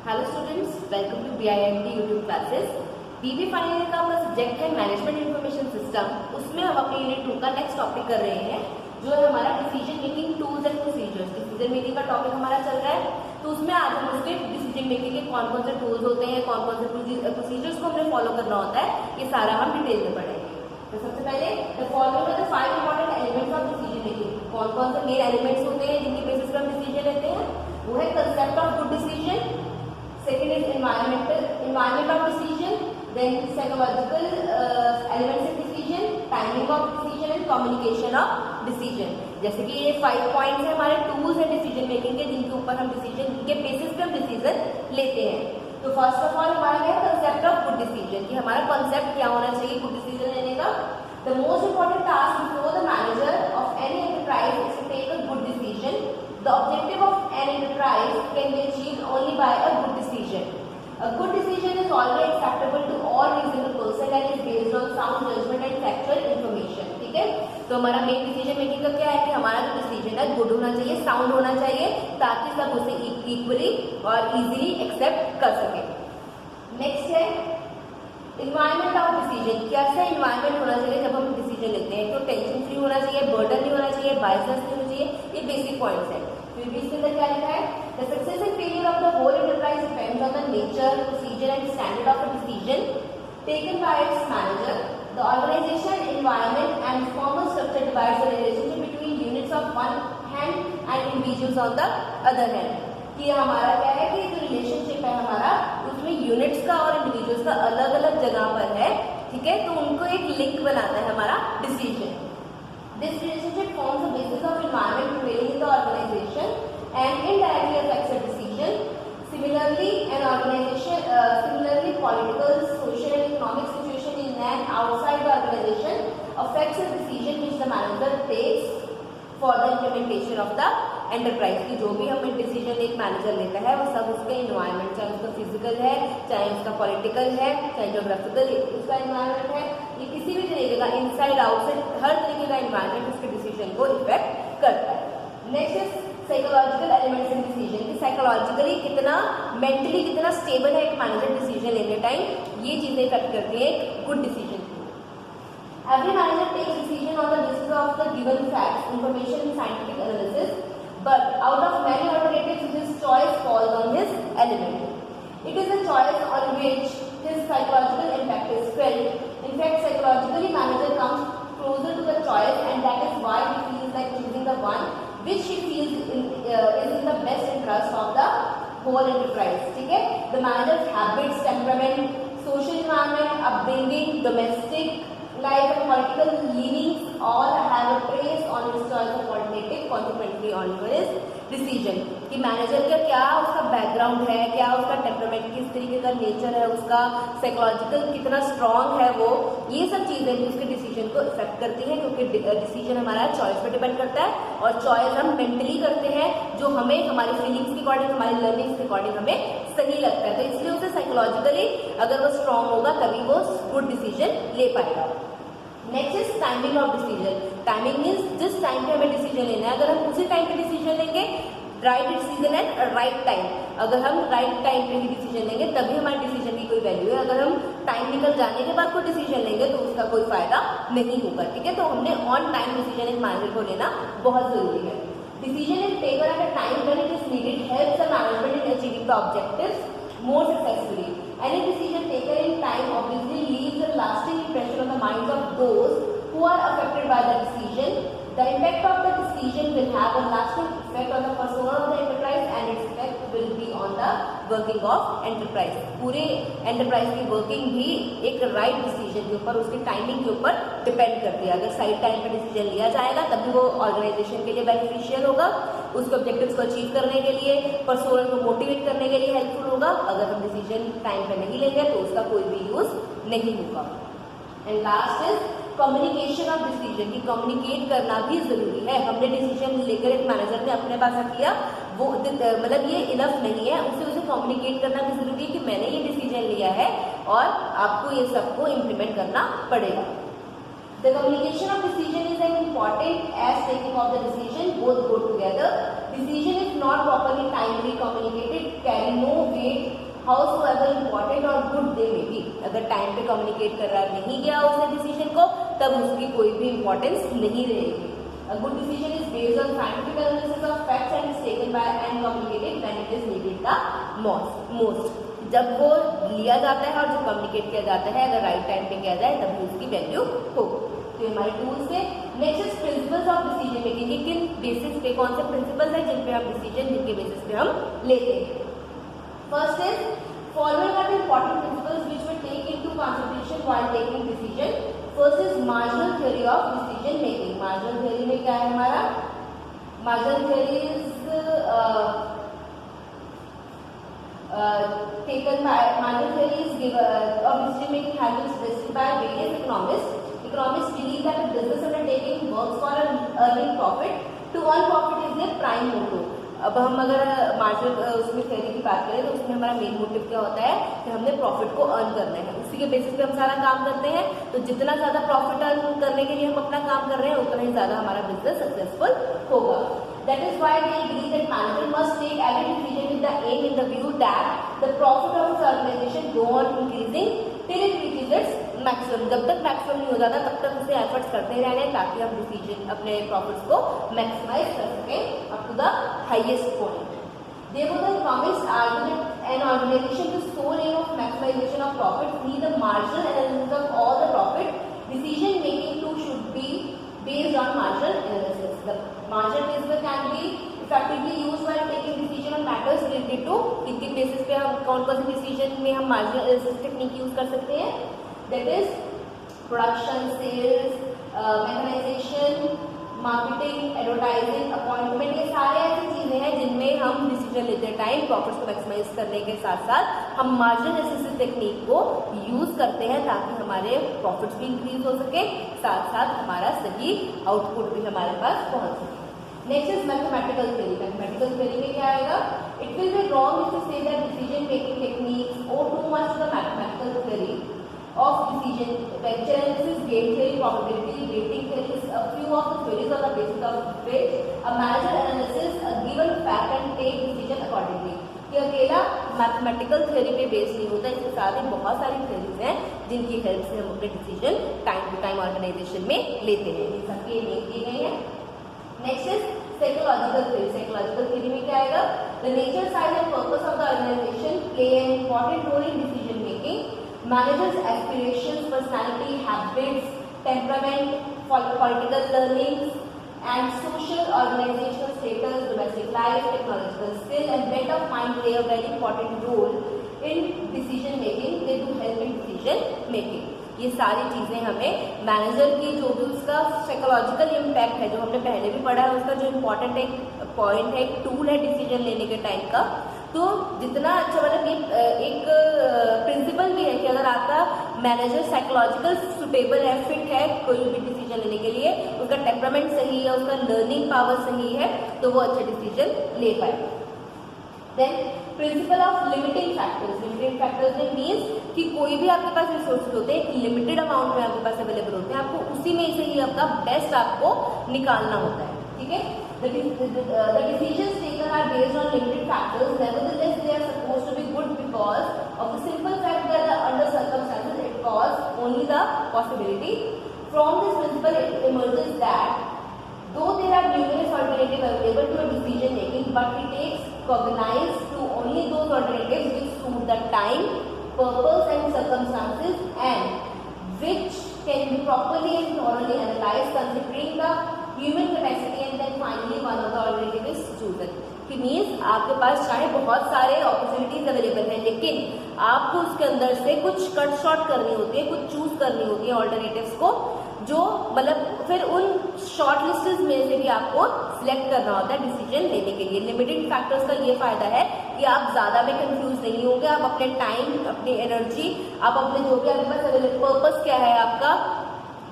Hello students, welcome to BIMT YouTube classes. BB final year का अपना subject है management information system. उसमें हम अपने यूनिट 2 का नेक्स्ट टॉपिक कर रहे हैं, जो है हमारा decision making tools and procedures. Decision making का टॉपिक हमारा चल रहा है, तो उसमें आज हम उसके डिसीजन मेकिंग के कौन कौन से टूल्स होते हैं, कौन कौन से प्रोसीजर्स को हमें फॉलो करना होता है, ये सारा हम डिटेल में पढ़ेंगे। तो सबसे पहले the following are the 5 important elements of decision making. कौन कौन से मेन एलिमेंट्स होते हैं जिनकी बेसिस पर हम डिसीजन लेते हैं? वो है concept of good decision, second is environment of decision, then psychological elements of decision, timing of decision and communication of decision। जैसे कि ये 5 पॉइंट्स है हमारे टूल्स है डिसीजन मेकिंग के, जिनके ऊपर हम डिसीजन के बेसिस पे हम डिसीजन लेते हैं। तो फर्स्ट ऑफ ऑल हमारा है कंसेप्ट ऑफ गुड डिसीजन, कि हमारा कॉन्सेप्ट क्या होना चाहिए गुड डिसीजन लेने का। The most important task before the manager of any enterprise is to take a good decision. The objective of an enterprise can be achieved only by a good decision. A good decision is always acceptable to all reasonable person and is based on sound judgment and factual information। ठीक है, तो हमारा main decision making का क्या है कि हमारा जो डिसीजन है गुड होना चाहिए, साउंड होना चाहिए, ताकि सब उसे इक्वली और इजीली एक्सेप्ट कर सके। नेक्स्ट है इन्वायरमेंट ऑफ डिसीजन। कैसा इन्वायरमेंट होना चाहिए जब हम डिसीजन लेते हैं? तो टेंशन फ्री होना चाहिए, बर्डन नहीं होना चाहिए, बायसनेस नहीं होना चाहिए। ये बेसिक पॉइंट्स है। फिर भी इसके अंदर क्या लिखा है? The success and failure of the whole enterprise depends on the nature, procedure and standard of a decision taken by its manager. The organisation environment and formal structure divides the relationship between units of one hand and individuals on the other hand. कि हमारा क्या है कि जो relationship है हमारा, उसमें units का और इंडिविजुअल्स का अलग अलग जगह पर है। ठीक है, तो उनको एक लिंक बनाता है हमारा decision. This relationship forms the basis of environment prevailing in the organization and indirectly affects the decision. Similarly, political, social and economic situation in and outside the organization affects the decision which the manager takes for the implementation of the enterprise की। जो भी हम decision एक manager लेता है वो सब उसके इन्वायरमेंट, चाहे उसका फिजिकल है, चाहे उसका पॉलिटिकल है, चाहे ज्योग्राफिकल उसका इन्वायरमेंट है, ये किसी भी तरीके का इनसाइड आउटसाइड हर तरीके का इन्वायरमेंट उसके डिसीजन को इफेक्ट करता है। Next is psychological elements in decision, कि साइकोलॉजिकली कितना, मेंटली कितना स्टेबल है एक मैनेजर डिसीजन लेने टाइम, ये चीजें इफेक्ट करती है एक good decision. Every manager takes decision on the basis of the given facts, information and scientific analysis, but out of many alternatives his choice falls on his element. It is a choice on which his psychological impact is felt. In fact, psychologically manager comes closer to the choice, and that is why he feels like choosing the one which he feels is in the best interest of the whole enterprise. ठीक है, the manager's habits, temperament, social environment, upbringing, domestic life and political leanings all have a trace on his choice of alternative, consequently on his decision। कि manager का क्या उसका background है, क्या उसका temperament, किस तरीके का नेचर है उसका, साइकोलॉजिकल कितना स्ट्रांग है वो, ये सब चीजें भी उसके डिसीजन को इफेक्ट करती हैं, क्योंकि डिसीजन हमारा चॉइस पर डिपेंड करता है और चॉइस हम मेंटली करते हैं, जो हमें हमारी फीलिंग्स के अकॉर्डिंग, हमारी लर्निंग्स के अकॉर्डिग हमें सही लगता है। तो इसलिए उसे साइकोलॉजिकली अगर वो स्ट्रांग होगा तभी वो गुड डिसीजन ले पाएगा। Next is timing of decision. Timing means जिस टाइम पे हमें डिसीजन लेना है, अगर हम उसी टाइम पे डिसीजन लेंगे, right decision at right time, अगर हम राइट टाइम पे भी डिसीजन लेंगे तभी हमारे डिसीजन की कोई वैल्यू है। अगर हम टाइम निकल जाने के बाद कोई डिसीजन लेंगे तो उसका कोई फायदा नहीं होगा। ठीक है, तो हमने ऑन टाइम डिसीजन एक मैनेजर को लेना बहुत जरूरी है। Decision is taken at a time when it is needed helps the management in achieving the objectives more successfully. Any decision taken in time obviously leaves a lasting impression on the minds of those who are affected by the decision. The impact of the decision will have a lasting effect on the persona of the enterprise and its effect will be on the working of enterprise. पूरे enterprise की working भी एक right decision के ऊपर, उसके timing के ऊपर depend करती है। अगर सही टाइम पे decision लिया जाएगा तभी वो organization के लिए beneficial होगा, उसके objectives को achieve करने के लिए, persona को motivate करने के लिए helpful होगा। अगर हम decision टाइम पे नहीं लेंगे तो उसका कोई भी use नहीं होगा। And last is communication of decision, की कम्युनिकेट करना भी जरूरी है। हमने डिसीजन लेकर एक मैनेजर ने अपने पास रख लिया, वो मतलब ये इनफ नहीं है, उसे कम्युनिकेट करना भी जरूरी है कि मैंने ये डिसीजन लिया है और आपको ये सबको इम्प्लीमेंट करना पड़ेगा। The communication of decision is as important as taking of the decision. Both go together. Decision is not properly timely communicated, carry no weight however important और गुड दे मे बी। अगर time पे communicate कर रहा नहीं गया उसने decision को, तब उसकी कोई भी इंपॉर्टेंस नहीं रहेगी। A good decision is based on scientific analysis of facts and is taken by and communicated when it is needed the most। जब वो लिया जाता है और जब कम्युनिकेट किया जाता है, अगर राइट टाइम पे किया जाए तभी उसकी वैल्यू हो। तो हमारे टूल्स है। Next is principles of decision making. ये किन बेसिस पे, कौन से प्रिंसिपल्स है जिन पे हम डिसीजन, जिनके बेसिस पे हम लेते हैं। First is following are the important principles which we take into consideration while taking decision। First is marginal theory of decision making. Marginal theory में क्या है हमारा? Marginal theory is taken by marginal theory is given of decision making has been suggested by various economists। Economists believe that a business undertaking works for earning profit। To earn profit is their prime motto। अब हम अगर marginal उसमें theory की बात करें तो उसमें हमारा मेन मोटिव क्या होता है कि हमने प्रॉफिट को अर्न करना है, उसी के बेसिस पे हम सारा काम करते हैं। तो जितना ज्यादा प्रॉफिट अर्न करने के लिए हम अपना काम कर रहे हैं, उतना ही ज्यादा हमारा बिजनेस सक्सेसफुल होगा। That is why they agree that manager must take every decision with the aim in the view that the profit of its organization go on increasing till it reaches its maximum। जब तक maximum नहीं हो जाता तब तक उसे efforts करते रहने ताकि हम डिसीजन अपने प्रॉफिट्स को मैक्सिमाइज कर सकें up to the highest point. Therefore, the economists argue that an organization with sole aim of maximization of profits need a marginal analysis of all the profit। Decision making too should be based on marginal analysis। The marginal principle can be effectively used while taking decision on matters related to किन basis पे हम कौन कौन से decision में हम marginal analysis technique use कर सकते हैं। That is production, sales, mechanisation, marketing, advertising, appointment. ये सारे ऐसी चीजें हैं जिनमें हम डिसीजन लेते हैं टाइम प्रॉफिट्स को मैक्सिमाइज करने के साथ साथ हम मार्जिनल एनालिसिस टेक्निक को यूज करते हैं ताकि हमारे प्रॉफिट्स भी इंक्रीज हो सके, साथ साथ हमारा सही आउटपुट भी हमारे पास पहुंच सके। Next is mathematical theory. Mathematical theory में क्या आएगा? It will be wrong if you say that decision making techniques owe too much to the mathematical theory of decision। Vector analysis, game theory, probability, rating theory is a few of the theories on the basis of which a manager analysis a given fact and take decision accordingly। ये अकेला mathematical theory पे base नहीं होता, इसके साथ ही बहुत सारी theories हैं जिनकी हेल्प से हम अपने decision time to time organisation में लेते हैं। ये सबके नेम दिए गए हैं। Next is psychological theory. Psychological theory में क्या आएगा? The nature, size and purpose of the organisation play an important role in decision making. Managers' aspirations, personality, habits, temperament, political learnings, and social organizational status, domestic life, technological skill, and bent of mind play a very important role in decision making। They do help in decision making। ये सारी चीजें हमें manager की जो भी उसका psychological impact है, जो हमने पहले भी पढ़ा है, उसका जो इम्पोर्टेंट एक पॉइंट है, एक टूल है डिसीजन लेने के टाइम का। तो जितना अच्छा, मतलब एक प्रिंसिपल भी है कि अगर आपका मैनेजर साइकोलॉजिकल सुटेबल है, फिट है कोई भी डिसीजन लेने के लिए, उसका टेम्परामेंट सही है, उसका लर्निंग पावर सही है, तो वो अच्छे डिसीजन ले पाएगा। Then principle of limiting factors. Limiting factors में मीन्स कि कोई भी आपके पास रिसोर्सेज होते हैं, एक लिमिटेड अमाउंट में आपके पास अवेलेबल होते हैं, आपको उसी में से ही आपका बेस्ट आपको निकालना होता है। ठीक है, the decisions taken are based on limited factors, nevertheless they are supposed to be good because of the simple fact that under circumstances it was only the possibility। From this principle it emerges that though there are numerous alternatives available to a decision making, but it takes cognizance to only those alternatives which suit the time, purpose and circumstances and which can be properly and thoroughly analyzed considering the human capacity and then finally one of the alternative is chosen। कि means आपके पास चाहे बहुत सारे opportunities available हैं, लेकिन आपको उसके अंदर से कुछ कट शॉर्ट करनी होती है, कुछ चूज करनी होती है ऑल्टरनेटिव्स को, जो मतलब फिर उन शॉर्ट लिस्ट्स में से भी आपको सिलेक्ट करना होता है डिसीजन लेने के लिए। लिमिटेड फैक्टर्स का ये फायदा है कि आप ज्यादा में कंफ्यूज नहीं होंगे, आप अपने टाइम, अपनी एनर्जी, आप अपने जो भी आपके पास अवेलेबल, पर्पस क्या है आपका,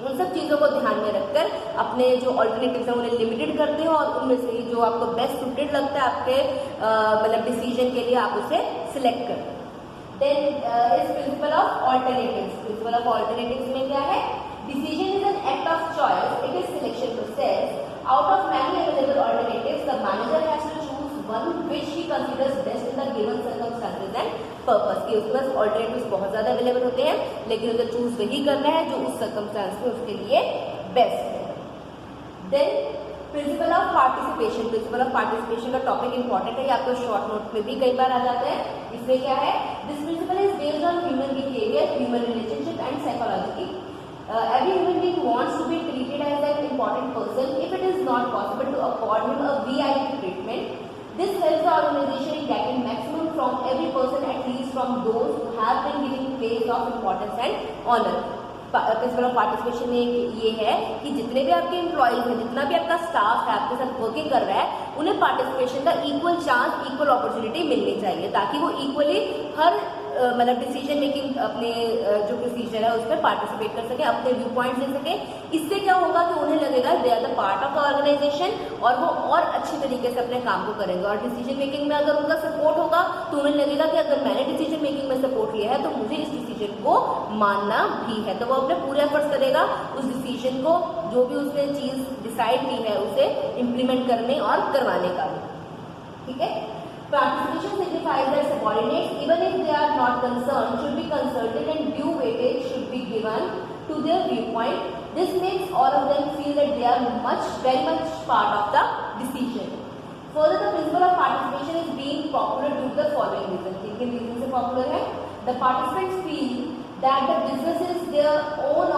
उन सब चीजों को ध्यान में रखकर अपने जो ऑल्टरनेटिव्स हैं उन्हें लिमिटेड करते हो और उनमें से ही जो आपको बेस्ट सूटेड लगता है आपके मतलब डिसीजन के लिए आप उसे सिलेक्ट करते हैं। Then is principle of alternatives. Principle of alternatives में क्या है? Decision is an act of choice, it is selection process. Out of many available alternatives the manager has to choose one which he considers best in the given circumstances and purpose कि उसके पास alternatives बहुत ज़्यादा available होते हैं, लेकिन उसे choose वही करना है जो उस सर्कमस्टांस में उसके लिए बेस्ट है। Then principle of participation, principle of participation का टॉपिक इंपॉर्टेंट है, आपको शॉर्ट नोट में भी कई बार आ जाता है। इसमें क्या है, this principle is based on human behaviour, human relationship and psychology. Every human being wants to be treated as an important person. If it is not possible to afford him a VIP treatment, this helps the organization in getting maximum from every person, at least from those who have been giving place of importance and honor. Principal of participation में ये है कि जितने भी आपके employees हैं, जितना भी आपका स्टाफ है आपके साथ वर्किंग कर रहा है, उन्हें पार्टिसिपेशन का इक्वल चांस, इक्वल अपॉर्चुनिटी मिलनी चाहिए, ताकि वो इक्वली हर मतलब डिसीजन मेकिंग अपने जो प्रोसीजर है उस पर पार्टिसिपेट कर सके, अपने व्यू पॉइंट दे सके। इससे क्या होगा कि उन्हें लगेगा they are the part of the organisation और वो और अच्छी तरीके से अपने काम को करेंगे। और डिसीजन मेकिंग में अगर उनका सपोर्ट होगा तो उन्हें लगेगा कि अगर मैंने डिसीजन मेकिंग में सपोर्ट लिया है तो मुझे इस डिसीजन को मानना भी है, तो वो अपने पूरे एफर्ट्स करेगा उस डिसीजन को, जो भी उसने चीज डिसाइड की है उसे इम्प्लीमेंट करने और करवाने का। ठीक है, participation signifies that subordinates, even if they are not concerned, should be consulted and due weightage should be given to their viewpoint. This makes all of them feel that they are very much part of the decision. Further, the principle of participation is being popular due to the following reasons. किन reasons से popular है? The participants feel that the business is their own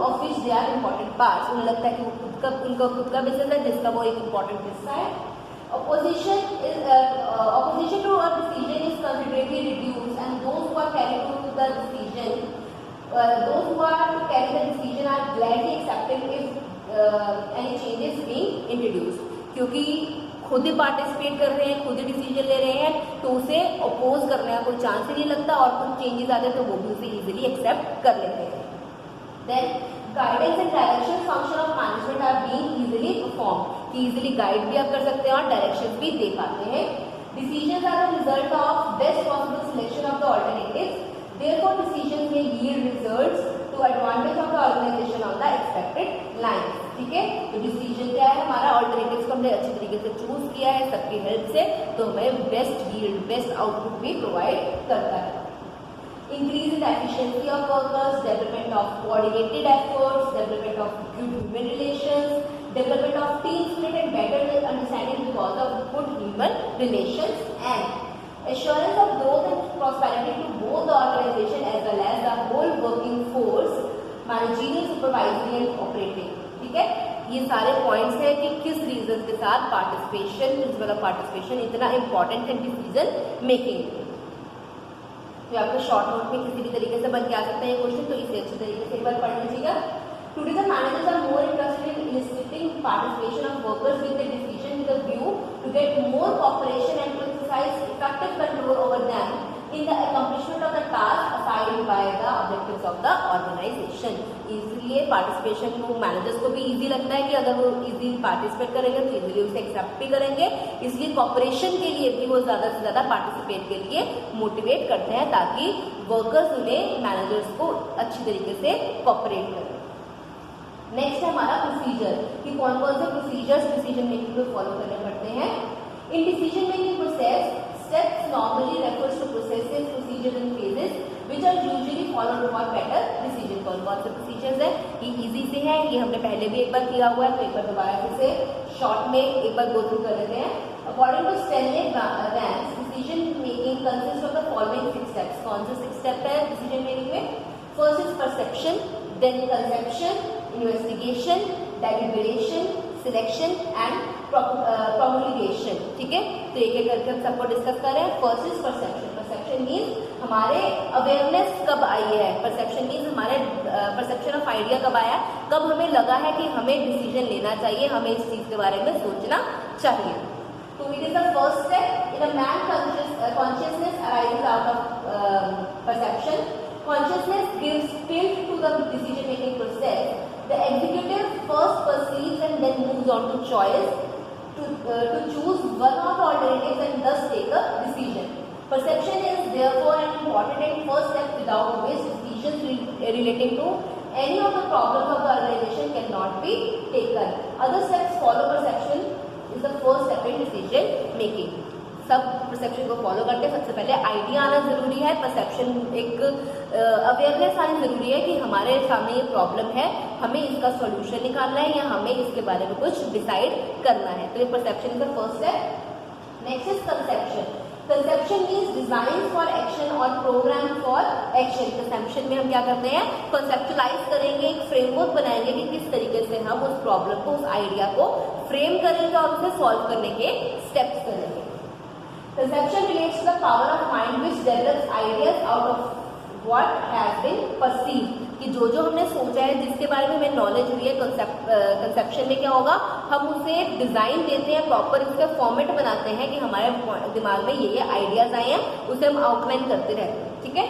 of which they are important parts. उन्हें लगता है कि उनका खुद का बिजनेस है जिसका वो एक important हिस्सा है। Opposition to a decision is considerably reduced, and those who are carrying to the decision, those who are to carry the decision are gladly accepting if any changes being introduced. क्योंकि खुद ही participate कर रहे हैं, खुद ही decision ले रहे हैं, तो उसे अपोज करने का कोई चांस ही नहीं लगता, और कुछ चेंजेस आते हैं तो वो भी उसे इजीली एक्सेप्ट कर लेते हैं। Then guidance and direction function of management are being easily perform, कि इजीली गाइड भी आप कर सकते हैं और डायरेक्शंस भी दे पाते हैं। Decisions are the result of best possible selection of the alternatives, therefore decisions may yield results to advantage of the organisation on the expected line. ठीक है, तो डिसीजन क्या है हमारा, ऑल्टरनेटिव्स को हमने अच्छी तरीके से चूज किया है सबकी हेल्प से, तो हमें बेस्ट यील्ड, बेस्ट आउटपुट भी प्रोवाइड करता है। Increase in the efficiency of workers, development of coordinated efforts, development of good human relations, development of team spirit and better understanding because of good human relations, and assurance of growth and prosperity to both the organization as well as the whole working force, managerial, supervisory and operating। ठीक है, ये सारे points हैं कि किस reason के साथ participation, principle of participation इतना इंपॉर्टेंट है डिसीजन मेकिंग। तो आपको शॉर्ट नोट में किसी भी तरीके से बन के आ सकता है ये क्वेश्चन, तो इसे अच्छी तरीके से एक बार पढ़ लीजिएगा। Today the managers are more interested in eliciting participation of workers with the decision with the view to get more cooperation and to exercise effective control over them in the accomplishment of the task assigned by the objectives of the organisation. इसलिए participation को managers को भी easy लगता है कि अगर वो easy participate करेंगे तो इजीली उसे एक्सेप्ट भी करेंगे, इसलिए कॉपरेशन के लिए भी वो ज़्यादा से ज़्यादा पार्टिसिपेट के लिए मोटिवेट करते हैं ताकि वर्कर्स उन्हें मैनेजर्स को अच्छी तरीके से कॉपरेट करें। नेक्स्ट है हमारा प्रोसीजर, कि कौन कौन से प्रोसीजर्स डिसीजन मेकिंग में फॉलो करने पड़ते हैं। इन decision making process steps normally refers to processes, procedures and phases which are usually followed for better decision। कौन कौन से प्रोसीजर्स है, ये इजी से है, ये हमने पहले भी एक बार किया हुआ है, तो एक बार दोबारा से शॉर्ट में एक बार गो थ्रू कर लेते हैं। According to Stanley Ranks, decision making consist of the following 6 steps. कौन से 6 स्टेप है डिसीजन मेकिंग में? First is perception, then conception, investigation, deliberation, selection and promulgation. ठीक है, तो एक एक करके हम सबको डिस्कस कर रहे हैं। First is perception. Perception means हमारे अवेयरनेस कब आई है, परसेप्शन मीन्स हमारे परसेप्शन ऑफ आइडिया कब आया, कब हमें लगा है कि हमें डिसीजन लेना चाहिए, हमें इस चीज के बारे में सोचना चाहिए। तो it is the first step in a man consciousness arises out of perception. Consciousness gives tilt to the decision making process. The executive first perceives and then moves on to choice to choose one of the alternatives and thus take a decision. Perception is therefore an important and first step without which decisions relating to any of the problems of the organization cannot be taken. Other steps follow perception is the first step in decision making. सब perception को follow करते हैं। सबसे पहले idea आना जरूरी है, perception एक अवेयरनेस आनी जरूरी है कि हमारे सामने ये प्रॉब्लम है, हमें इसका सॉल्यूशन निकालना है या हमें इसके बारे में कुछ डिसाइड करना है। तो ये परसेप्शन का फर्स्ट है। Next is conception. Conception means design for action और प्रोग्राम फॉर एक्शन। कंसेप्शन में हम क्या करते हैं, कंसेप्चुलाइज करेंगे, एक फ्रेमवर्क बनाएंगे कि किस तरीके से हम उस प्रॉब्लम को, उस आइडिया को फ्रेम करेंगे और उसे सॉल्व करने के स्टेप्स करेंगे। Conception relates to the power of mind which develops ideas out of what has been perceived, कि जो जो हमने सोचा है, जिसके बारे में हमें नॉलेज हुई है, कंसेप्शन में क्या होगा, हम उसे डिजाइन देते हैं, प्रॉपर इसका फॉर्मेट बनाते हैं कि हमारे दिमाग में ये आइडियाज आए हैं, उसे हम आउटलाइन करते रहते हैं। ठीक है।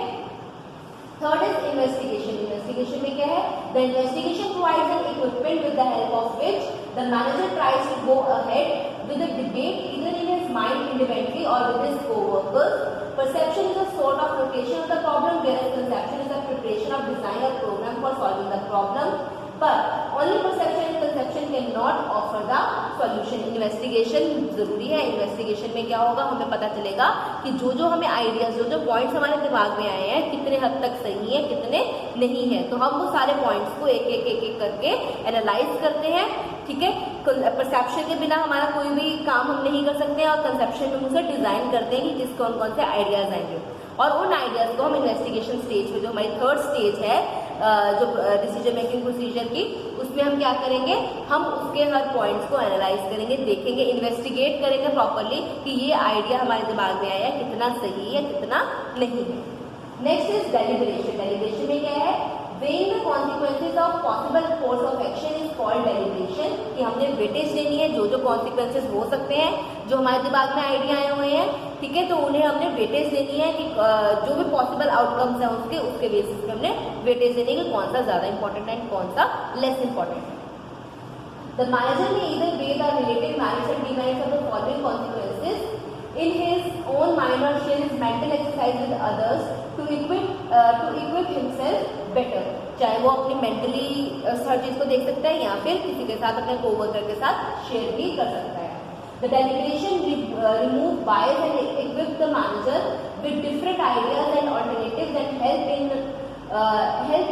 Third is investigation. इन्वेस्टिगेशन में क्या है, the investigation provides an equipment with the help of which the manager tries to go ahead with a debate either in his mind independently और with his coworkers. Perception is a sort of location of the problem, whereas conception is a preparation of design or program for solving the problem. But only perception and conception cannot offer the solution. Investigation जरूरी है। Investigation में क्या होगा, हमें पता चलेगा कि जो जो हमें आइडियाज, जो जो पॉइंट्स हमारे दिमाग में आए हैं, कितने हद तक सही है, कितने नहीं है। तो हम वो सारे पॉइंट्स को एक एक करके एनालाइज करते हैं। ठीक है। परसेप्शन के बिना हमारा कोई भी काम हम नहीं कर सकते हैं और कंसेप्शन में उसे डिजाइन करते हैं कि किस कौन कौन से आइडियाज आएंगे और उन आइडियाज को हम इन्वेस्टिगेशन स्टेज में, जो हमारी थर्ड स्टेज है जो डिसीजन मेकिंग प्रोसीजर की, उसमें हम क्या करेंगे, हम उसके हर पॉइंट्स को एनालाइज करेंगे, देखेंगे, इन्वेस्टिगेट करेंगे प्रॉपरली कि ये आइडिया हमारे दिमाग में आया है, कितना सही है, कितना नहीं है। Next is deliberation. डेलिब्रेशन में क्या है, weighing the consequences of possible course of action is called deliberation, कि हमने वेटेज देनी है, जो जो कॉन्सिक्वेंसेज हो सकते हैं, जो हमारे दिमाग में आइडिया आए हुए हैं, ठीक है, तो उन्हें हमने वेटेज देनी है कि जो भी पॉसिबल आउटकम्स हैं उसके बेसिस पे हमने वेटेज देनी है कि कौन सा ज्यादा इंपॉर्टेंट है, कौन सा लेस इंपॉर्टेंट है। The manager may either weigh the relative merits and demerits of the following consequences in his own mind or share his mental exercise with others to equip himself better। चाहे वो अपनी mentally हर चीज को देख सकता है या फिर किसी के साथ, अपने कोवर्कर के साथ शेयर भी कर सकता है। The deliberation remove bias and equip the manager with different ideas and alternatives and help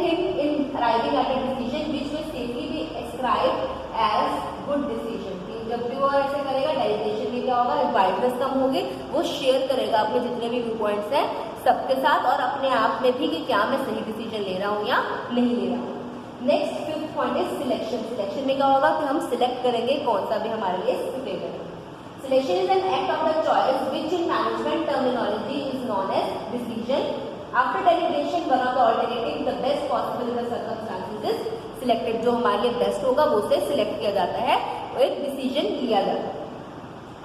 him in arriving at a decision which will safely be ascribed as good decision। जब भी वो ऐसे करेगा, डेलिब्रेशन में क्या होगा, बाइटनेस कम होगी, वो शेयर करेगा अपने जितने भी व्यू पॉइंट्स हैं सबके साथ और अपने आप में भी कि क्या मैं सही डिसीजन ले रहा हूँ या नहीं ले रहा हूँ। Next fifth point is selection. Selection में क्या होगा कि हम सिलेक्ट करेंगे कौन सा भी हमारे लिए सुटेबल है। Selection is an act of the choice which in management terminology is known as decision. After deliberation one of the alternative the best possible in the circumstances is selected. जो हमारे लिए बेस्ट होगा वो उसे select किया जाता है, वो एक डिसीजन लिया जाता है।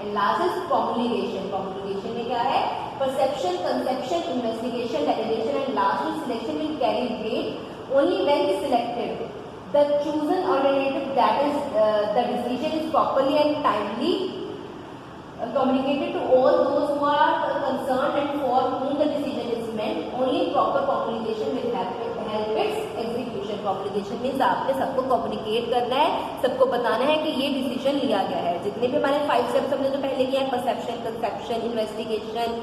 And last is promulgation. Promulgation में क्या है, perception, conception, investigation, deliberation and last selection will carry weight only when selected the chosen alternative that is the decision is properly and timely communicated to all those who are concerned and for whom the decision is meant. Only proper communication will help its execution. Communication means आपने सबको communicate करना है, सबको बताना है कि ये decision लिया गया है। जितने भी हमारे 5 steps हमने जो पहले किया है, perception, conception, investigation,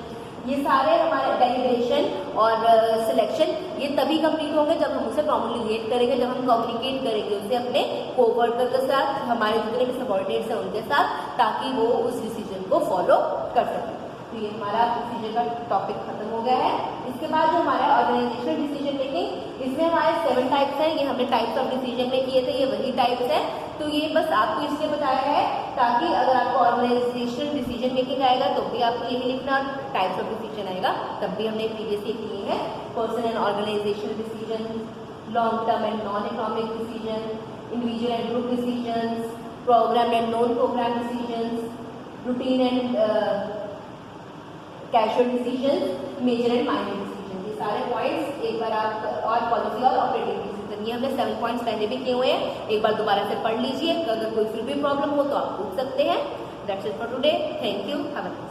ये सारे हमारे डेलिब्रेशन और सिलेक्शन, ये तभी कंप्लीट होंगे जब हम उसे कम्युनिकेट करेंगे, जब हम कम्युनिकेट करेंगे उसे अपने कोवर्कर के साथ, हमारे जितने भी सबऑर्डिनेट्स हैं उनके साथ, ताकि वो उस डिसीजन को फॉलो कर सकें। तो ये हमारा डिसीजन का टॉपिक खत्म हो गया है। इसके बाद जो हमारा ऑर्गेनाइजेशनल डिसीजन मेकिंग, इसमें हमारे 7 टाइप्स हैं। ये हमने टाइप्स ऑफ डिसीजन में किए थे, ये वही टाइप्स हैं। तो ये बस आपको इसलिए बताया है ताकि अगर आपको ऑर्गेनाइजेशनल डिसीजन मेकिंग आएगा तो भी आपको यही लिखना, टाइप्स ऑफ डिसीजन आएगा तब भी हमने प्रीवियसली किए हैं। Personal and organisational decision, long term and non economic decision, individual and group decision, programme and non programme decision, routine and casual decision, major and minor decision. ये सारे points एक बार आप, और पॉलिसी और ऑपरेटिंग डिसीजन, ये हमने 7 points पहले भी किए हुए हैं। एक बार दोबारा से पढ़ लीजिए, अगर कोई फिर भी प्रॉब्लम हो तो आप पूछ सकते हैं। That's it for today. Thank you. Have a nice day.